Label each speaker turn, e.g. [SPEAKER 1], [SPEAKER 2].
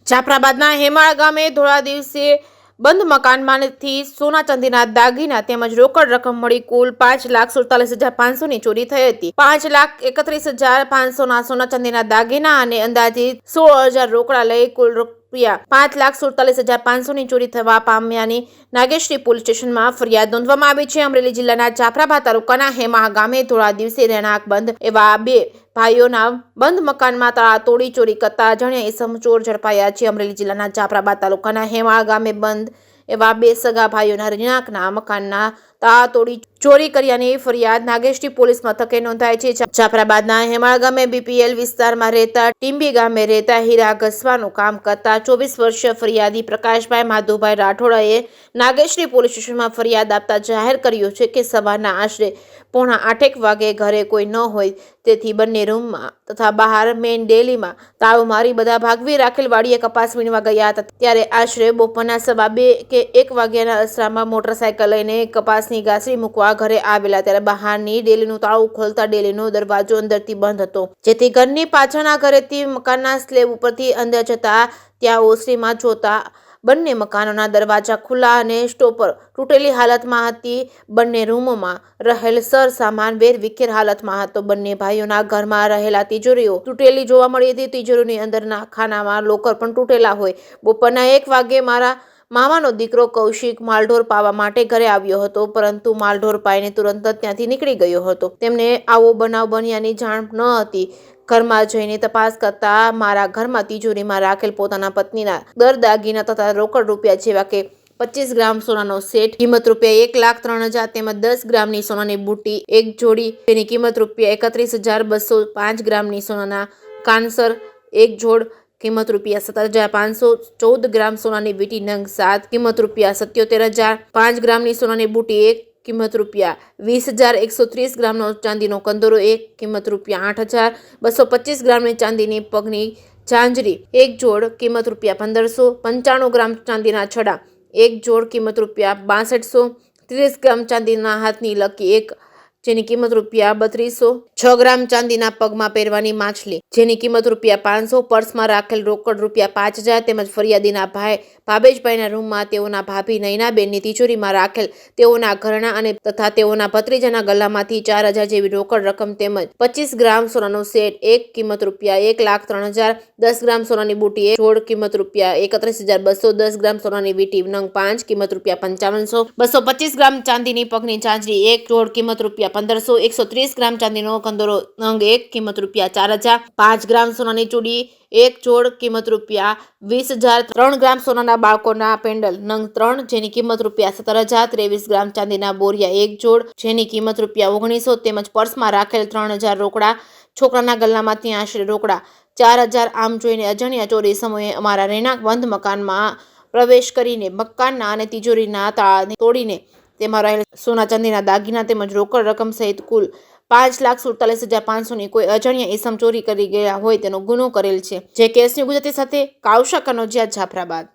[SPEAKER 1] જાફરાબાદના હેમાળ ગામે ધોળા દિવસે બંધ મકાનમાંથી સોના ચાંદીના દાગીના તેમજ રોકડ રકમ મળી કુલ 5,47,500ની ચોરી થઈ હતી। 5,31,500ના સોના ચાંદીના દાગીના અને અંદાજિત 16,000 રોકડા લઈ કુલ રૂપિયા 5,47,500ની ચોરી થવા પામ્યાની નાગેશ્રી પોલીસ સ્ટેશનમાં ફરિયાદ નોંધવામાં આવી છે। અમરેલી જિલ્લાના જાફરાબાદ તાલુકાના હેમાળ ગામે ધોળા દિવસે રહેણાંક બંધ એવા બે ભાઈઓના બંધ મકાનમાં તાળાતોડી ચોરી કરતા અજાણ્યા ઈસમ ચોર ઝડપાયા છે। અમરેલી જિલ્લાના જાફરાબાદ તાલુકાના હેમાળ ગામે બંધ એવા બે સગા ભાઈઓના રહેણાંકના મકાનના તાળાતોડી ચોરી કર્યાની ફરિયાદ નાગેશ્રી પોલીસ મથકે નોંધાઈ છે। જાફરાબાદના હેમાળ ગામે બીપીએલ વિસ્તારમાં રહેતા ટીંબી ગામે રહેતા હીરા ઘસવાનું કામ કરતા 24 વર્ષીય ફરિયાદી પ્રકાશભાઈ માધુભાઈ રાઠોડે નાગેશ્રી પોલીસ સ્ટેશનમાં ફરિયાદ આપતા જાહેર કર્યું છે કે સવારના આશરે 7:45 વાગે ઘરે કોઈ ન હોય તેથી બંને રૂમમાં તથા બહાર મેઇન ડેલીમાં તાળું મારી બધા ભાગવી રાખેલ વાડીએ કપાસ વીણવા ગયા હતા। ત્યારે આશરે બપોરના 2:15 કે 1 વાગ્યાના અરસામાં મોટરસાયકલ લઈને કપાસની ગાસડી મૂકવા ઘરે આવેલા ત્યારે બહારની ડેલીનું તાળું ખોલતા ડેલીનો દરવાજો અંદરથી બંધ હતો, જેથી ઘરની પાછળના ઘરેથી મકાનના સ્લેબ ઉપરથી અંદર જતા ત્યાં ઓસરીમાં જોતા બંને મકાનોના દરવાજા ખુલ્લા અને સ્ટોપર તૂટેલી હાલતમાં હતી। બંને રૂમોમાં રહેલ સરસામાન વેરવિખેર હાલતમાં હતો। બંને ભાઈઓના ઘરમાં રહેલા તિજોરીઓ તૂટેલી જોવા મળી હતી। તિજોરીની અંદરના ખાનામાં લોકર પણ તૂટેલા હોય। બપોરના 1 વાગે મારા મામાનો દીકરો કૌશિક માલઢોર પાવા માટે ઘરે આવ્યો હતો, પરંતુ માલઢોર પાઈને તુરંત જ ત્યાંથી નીકળી ગયો હતો। તેમને આવો બનાવ બન્યાની જાણ ન હતી। ઘરમાં જઈને તપાસ કરતા મારા ઘરમાં તિજોરીમાં રાખેલ પોતાના પત્નીના દાગીના તથા રોકડ રૂપિયા જેવા કે 25 ગ્રામ સોનાનો સેટ કિંમત રૂપિયા 1,03,000 તેમજ 10 ગ્રામની સોનાની બુટ્ટી એક જોડી તેની કિંમત રૂપિયા 31,205, 5 ગ્રામની સોનાના કાનસર એક જોડ કિંમત રૂપિયા 17,500, 14 ગ્રામ સોનાની વીંટી નંગ 7 કિંમત રૂપિયા 77,000, 5 ગ્રામની સોનાની બુટ્ટી એક કિંમત રૂપિયા 20,130, ગ્રામનો ચાંદીનો કંદોરો એક કિંમત રૂપિયા 8,000, 225 ગ્રામની ચાંદીની પગની ઝાંઝરી એક જોડ કિંમત રૂપિયા 1,500, 95 ગ્રામ ચાંદીના છડા એક જોડ કિંમત રૂપિયા 6200, 30 ગ્રામ ચાંદીના હાથની લકી એક જેની કિંમત રૂપિયા 3200, 6 ગ્રામ ચાંદીના પગમાં પહેરવાની માછલી જેની કિંમત રૂપિયા 500, પર્સમાં રાખેલ રોકડ રૂપિયા 5,000 તેમજ ફરિયાદીના ભાઈ ભાવેશભાઈના રૂમમાં તેઓના ભાભી નૈનાબેનની તિજોરીમાં રાખેલ તેઓના ઘરેણા અને તથા તેઓના ભત્રીજાના ગલ્લામાંથી 4,000 જેવી રોકડ રકમ તેમજ 25 ગ્રામ સોનાનો સેટ એક કિંમત રૂપિયા 1,03,000, 10 ગ્રામ સોનાની બુટ્ટી એક જોડ કિંમત રૂપિયા 31,200, 10 ગ્રામ સોનાની વીંટી નંગ 5 કિંમત રૂપિયા 5,500, 225 ગ્રામ ચાંદીની પગની ઝાંઝરી એક જોડ કિંમત રૂપિયા 1,500, 130 ગ્રામ ચાંદીનો કંદોરો નંગ એક કિંમત રૂપિયા 4,000, 5 ગ્રામ સોનાની ચૂડી એક જોડ કિંમત રૂપિયા 20,000, 3 ગ્રામ સોનાના બાળકોના પેન્ડલ નંગ 3 જેની કિંમત રૂપિયા 17,000, 23 ગ્રામ ચાંદીના બોરિયા એક જોડ જેની કિંમત રૂપિયા 1,900 તેમજ પર્સમાં રાખેલ 3,000 રોકડા, છોકરાના ગલ્લામાંથી આશરે રોકડા 4,000। આમ જોઈને અજાણ્યા ચોરી સમયે અમારા રહેણાંક બંધ મકાનમાં પ્રવેશ કરીને મકાનના અને તિજોરીના તાળાને તોડીને તેમાં રહેલ સોના ચાંદીના દાગીના તેમજ રોકડ રકમ સહિત કુલ 5,47,500ની કોઈ અજાણ્યા ઈસમ ચોરી કરી ગયા હોય તેનો ગુનો કરેલ છે। જે કેસની ગુજરાતી સાથે કાઉશા કનોજિયા, જાફરાબાદ।